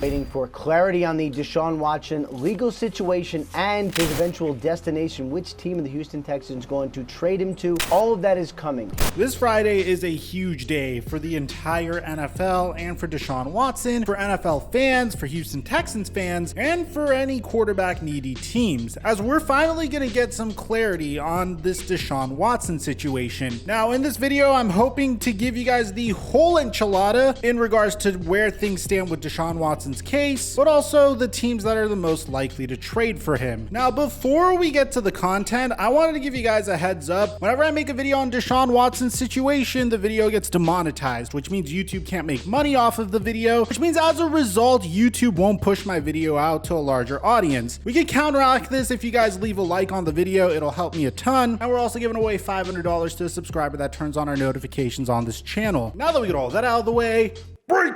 Waiting for clarity on the Deshaun Watson legal situation and his eventual destination, which team of the Houston Texans going to trade him to. All of that is coming. This Friday is a huge day for the entire NFL and for Deshaun Watson, for NFL fans, for Houston Texans fans, and for any quarterback needy teams, as we're finally going to get some clarity on this Deshaun Watson situation. Now, in this video, I'm hoping to give you guys the whole enchilada in regards to where things stand with Deshaun Watson's case, but also the teams that are the most likely to trade for him. Now, before we get to the content, I wanted to give you guys a heads up. Whenever I make a video on Deshaun Watson's situation, the video gets demonetized, which means YouTube can't make money off of the video, which means as a result, YouTube won't push my video out to a larger audience. We can counteract this if you guys leave a like on the video. It'll help me a ton. And we're also giving away $500 to a subscriber that turns on our notifications on this channel. Now that we get all that out of the way, break!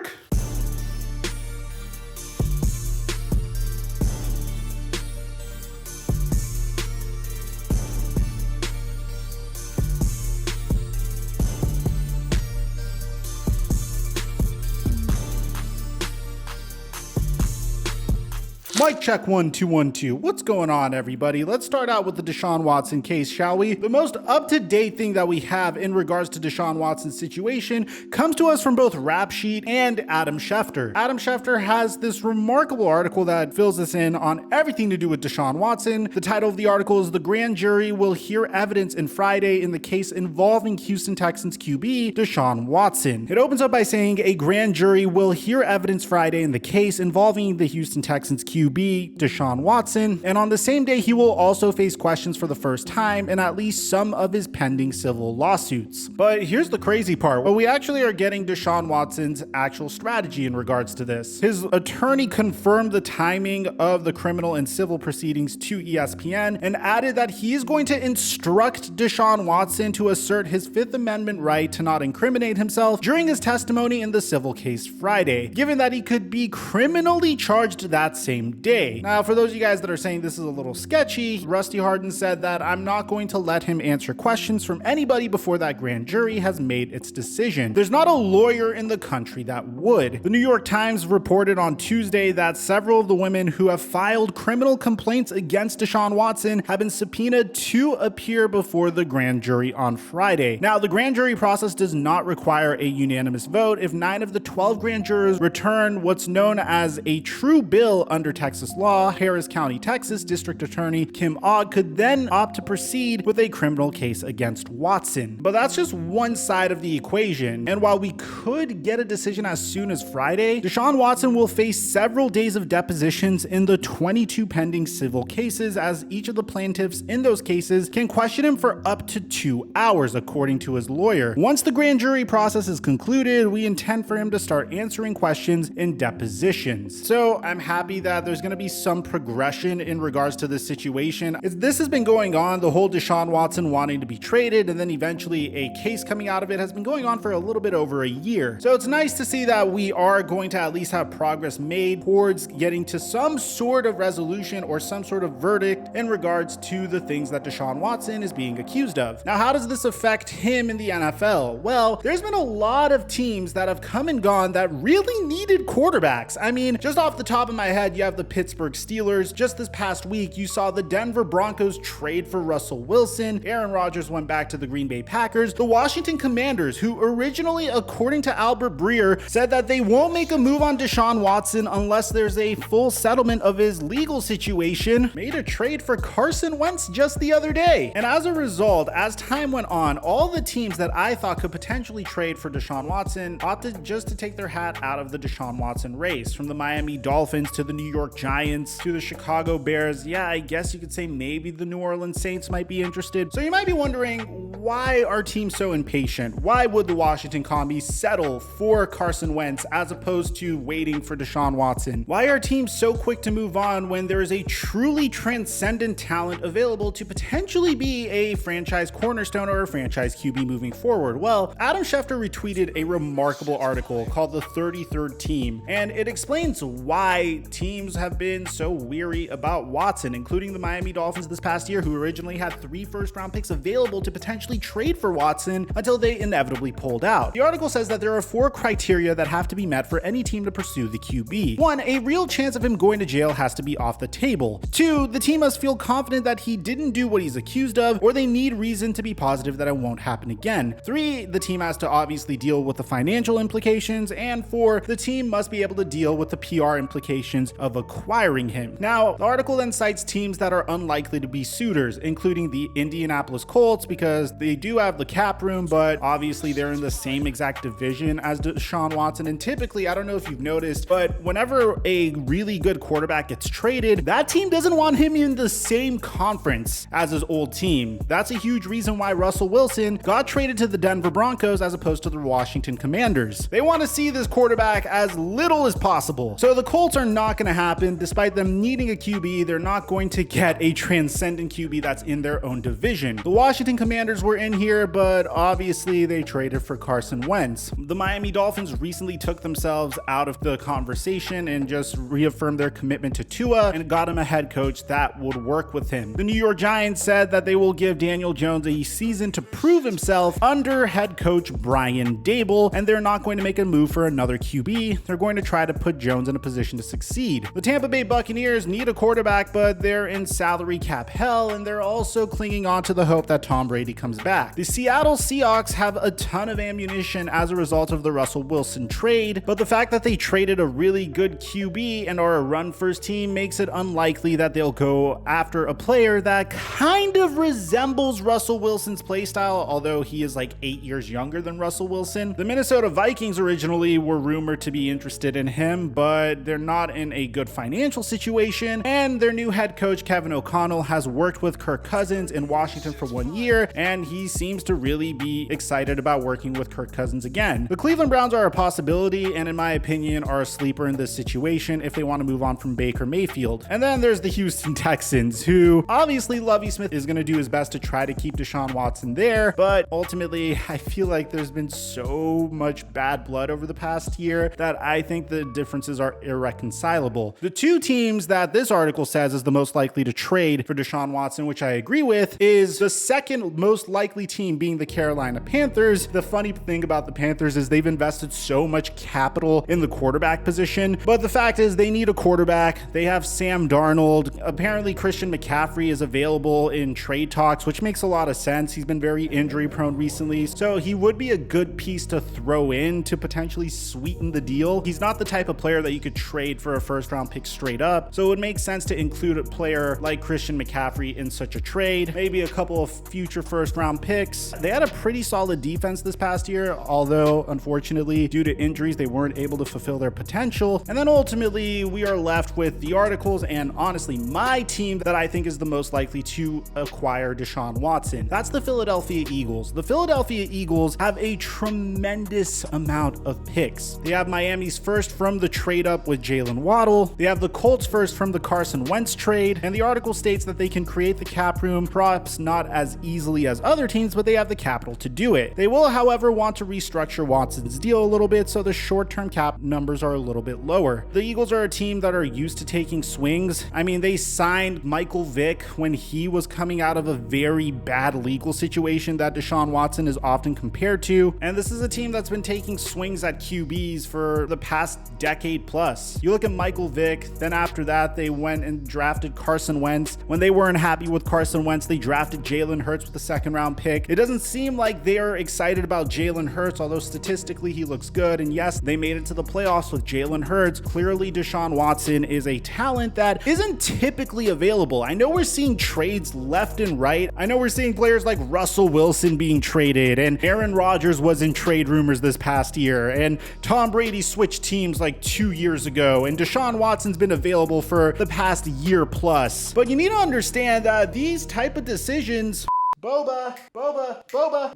Mic check 1 2 1 2. What's going on, everybody? Let's start out with the Deshaun Watson case, shall we? The most up-to-date thing that we have in regards to Deshaun Watson's situation comes to us from both Rap Sheet and Adam Schefter. Adam Schefter has this remarkable article that fills us in on everything to do with Deshaun Watson. The title of the article is "The Grand Jury Will Hear Evidence in Friday in the Case Involving Houston Texans QB Deshaun Watson." It opens up by saying a grand jury will hear evidence Friday in the case involving the Houston Texans QB Deshaun Watson, and on the same day he will also face questions for the first time in at least some of his pending civil lawsuits. But here's the crazy part. Well, we actually are getting Deshaun Watson's actual strategy in regards to this. His attorney confirmed the timing of the criminal and civil proceedings to ESPN and added that he is going to instruct Deshaun Watson to assert his Fifth Amendment right to not incriminate himself during his testimony in the civil case Friday, given that he could be criminally charged that same day. Now, for those of you guys that are saying this is a little sketchy, Rusty Hardin said that "I'm not going to let him answer questions from anybody before that grand jury has made its decision. There's not a lawyer in the country that would." The New York Times reported on Tuesday that several of the women who have filed criminal complaints against Deshaun Watson have been subpoenaed to appear before the grand jury on Friday. Now, the grand jury process does not require a unanimous vote. If 9 of the 12 grand jurors return what's known as a true bill under Texas law, Harris County, Texas District Attorney Kim Ogg could then opt to proceed with a criminal case against Watson. But that's just one side of the equation. And while we could get a decision as soon as Friday, Deshaun Watson will face several days of depositions in the 22 pending civil cases, as each of the plaintiffs in those cases can question him for up to 2 hours, according to his lawyer. Once the grand jury process is concluded, we intend for him to start answering questions in depositions. So I'm happy that there's going to be some progression in regards to this situation. This has been going on, the whole Deshaun Watson wanting to be traded and then eventually a case coming out of it has been going on for a little bit over a year. So it's nice to see that we are going to at least have progress made towards getting to some sort of resolution or some sort of verdict in regards to the things that Deshaun Watson is being accused of. Now, how does this affect him in the NFL? Well, there's been a lot of teams that have come and gone that really needed quarterbacks. I mean, just off the top of my head, you have the Pittsburgh Steelers. Just this past week, you saw the Denver Broncos trade for Russell Wilson. Aaron Rodgers went back to the Green Bay Packers. The Washington Commanders, who originally, according to Albert Breer, said that they won't make a move on Deshaun Watson unless there's a full settlement of his legal situation, made a trade for Carson Wentz just the other day. And as a result, as time went on, all the teams that I thought could potentially trade for Deshaun Watson opted just to take their hat out of the Deshaun Watson race, from the Miami Dolphins to the New York Giants to the Chicago Bears. Yeah, I guess you could say maybe the New Orleans Saints might be interested. So you might be wondering, why are teams so impatient? Why would the Washington Commies settle for Carson Wentz as opposed to waiting for Deshaun Watson? Why are teams so quick to move on when there is a truly transcendent talent available to potentially be a franchise cornerstone or a franchise QB moving forward? Well, Adam Schefter retweeted a remarkable article called "The 33rd Team," and it explains why teams have been so weary about Watson, including the Miami Dolphins this past year, who originally had 3 first-round picks available to potentially trade for Watson until they inevitably pulled out. The article says that there are 4 criteria that have to be met for any team to pursue the QB. 1, a real chance of him going to jail has to be off the table. 2, the team must feel confident that he didn't do what he's accused of, or they need reason to be positive that it won't happen again. 3, the team has to obviously deal with the financial implications, and 4, the team must be able to deal with the PR implications of acquiring him. Now, the article then cites teams that are unlikely to be suitors, including the Indianapolis Colts, because they do have the cap room, but obviously they're in the same exact division as Deshaun Watson. And typically, I don't know if you've noticed, but whenever a really good quarterback gets traded, that team doesn't want him in the same conference as his old team. That's a huge reason why Russell Wilson got traded to the Denver Broncos as opposed to the Washington Commanders. They want to see this quarterback as little as possible. So the Colts are not going to happen. Despite them needing a QB, they're not going to get a transcendent QB that's in their own division. The Washington Commanders were in here, but obviously they traded for Carson Wentz. The Miami Dolphins recently took themselves out of the conversation and just reaffirmed their commitment to Tua and got him a head coach that would work with him. The New York Giants said that they will give Daniel Jones a season to prove himself under head coach Brian Daboll, and they're not going to make a move for another QB. They're going to try to put Jones in a position to succeed. The Tampa Bay Buccaneers need a quarterback, but they're in salary cap hell, and they're also clinging on to the hope that Tom Brady comes back. The Seattle Seahawks have a ton of ammunition as a result of the Russell Wilson trade, but the fact that they traded a really good QB and are a run-first team makes it unlikely that they'll go after a player that kind of resembles Russell Wilson's playstyle, although he is like 8 years younger than Russell Wilson. The Minnesota Vikings originally were rumored to be interested in him, but they're not in a good financial situation, and their new head coach Kevin O'Connell has worked with Kirk Cousins in Washington for 1 year, and he seems to really be excited about working with Kirk Cousins again. The Cleveland Browns are a possibility, and in my opinion are a sleeper in this situation if they want to move on from Baker Mayfield. And then there's the Houston Texans, who obviously Lovie Smith is going to do his best to try to keep Deshaun Watson there, but ultimately I feel like there's been so much bad blood over the past year that I think the differences are irreconcilable. The 2 teams that this article says is the most likely to trade for Deshaun Watson, which I agree with, is the second most likely team being the Carolina Panthers. The funny thing about the Panthers is they've invested so much capital in the quarterback position, but the fact is they need a quarterback. They have Sam Darnold. Apparently Christian McCaffrey is available in trade talks, which makes a lot of sense. He's been very injury prone recently, so he would be a good piece to throw in to potentially sweeten the deal. He's not the type of player that you could trade for a first-round pick straight up, so it would make sense to include a player like Christian McCaffrey in such a trade. Maybe a couple of future first-round picks. They had a pretty solid defense this past year, although unfortunately due to injuries they weren't able to fulfill their potential. And then ultimately we are left with the articles and honestly my team that I think is the most likely to acquire Deshaun Watson. That's the Philadelphia Eagles. The Philadelphia Eagles have a tremendous amount of picks. They have Miami's first from the trade up with Jalen Waddle. They have the Colts first from the Carson Wentz trade, and the article states that they can create the cap room, perhaps not as easily as other teams, but they have the capital to do it. They will, however, want to restructure Watson's deal a little bit, so the short-term cap numbers are a little bit lower. The Eagles are a team that are used to taking swings. I mean, they signed Michael Vick when he was coming out of a very bad legal situation that Deshaun Watson is often compared to, and this is a team that's been taking swings at QBs for the past decade plus. You look at Michael Vick, then after that they went and drafted Carson Wentz. When they weren't happy with Carson Wentz, they drafted Jalen Hurts with a second-round pick. It doesn't seem like they're excited about Jalen Hurts, although statistically he looks good, and yes, they made it to the playoffs with Jalen Hurts. Clearly Deshaun Watson is a talent that isn't typically available. I know we're seeing trades left and right. I know we're seeing players like Russell Wilson being traded, and Aaron Rodgers was in trade rumors this past year, and Tom Brady switched teams like 2 years ago, and Deshaun Watson's been available for the past year plus. But you need to understand that these type of decisions... Boba,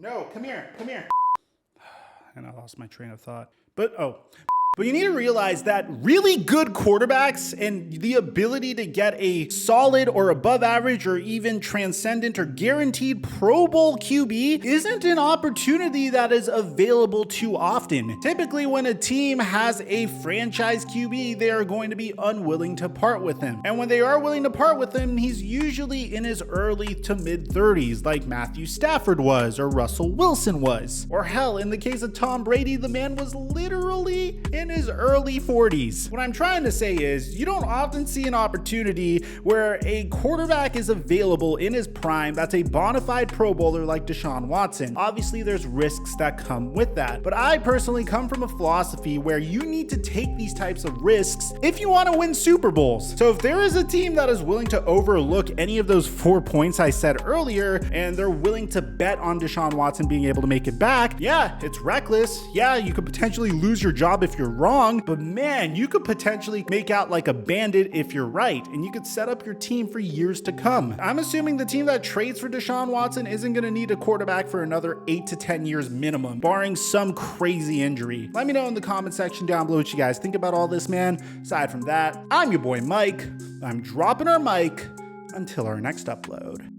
no, come here. And I lost my train of thought. But But you need to realize that really good quarterbacks and the ability to get a solid or above average or even transcendent or guaranteed Pro Bowl QB isn't an opportunity that is available too often. Typically, when a team has a franchise QB, they are going to be unwilling to part with him. And when they are willing to part with him, he's usually in his early to mid 30s, like Matthew Stafford was, or Russell Wilson was. Or hell, in the case of Tom Brady, the man was literally in his early 40s. What I'm trying to say is, you don't often see an opportunity where a quarterback is available in his prime that's a bona fide Pro Bowler like Deshaun Watson. Obviously, there's risks that come with that. But I personally come from a philosophy where you need to take these types of risks if you want to win Super Bowls. So if there is a team that is willing to overlook any of those 4 points I said earlier, and they're willing to bet on Deshaun Watson being able to make it back, yeah, it's reckless. Yeah, you could potentially lose your job if you're wrong, but man, you could potentially make out like a bandit if you're right, and you could set up your team for years to come. I'm assuming the team that trades for Deshaun Watson isn't going to need a quarterback for another 8 to 10 years minimum, barring some crazy injury. Let me know in the comment section down below what you guys think about all this, man. Aside from that, I'm your boy Mike. I'm dropping our mic until our next upload.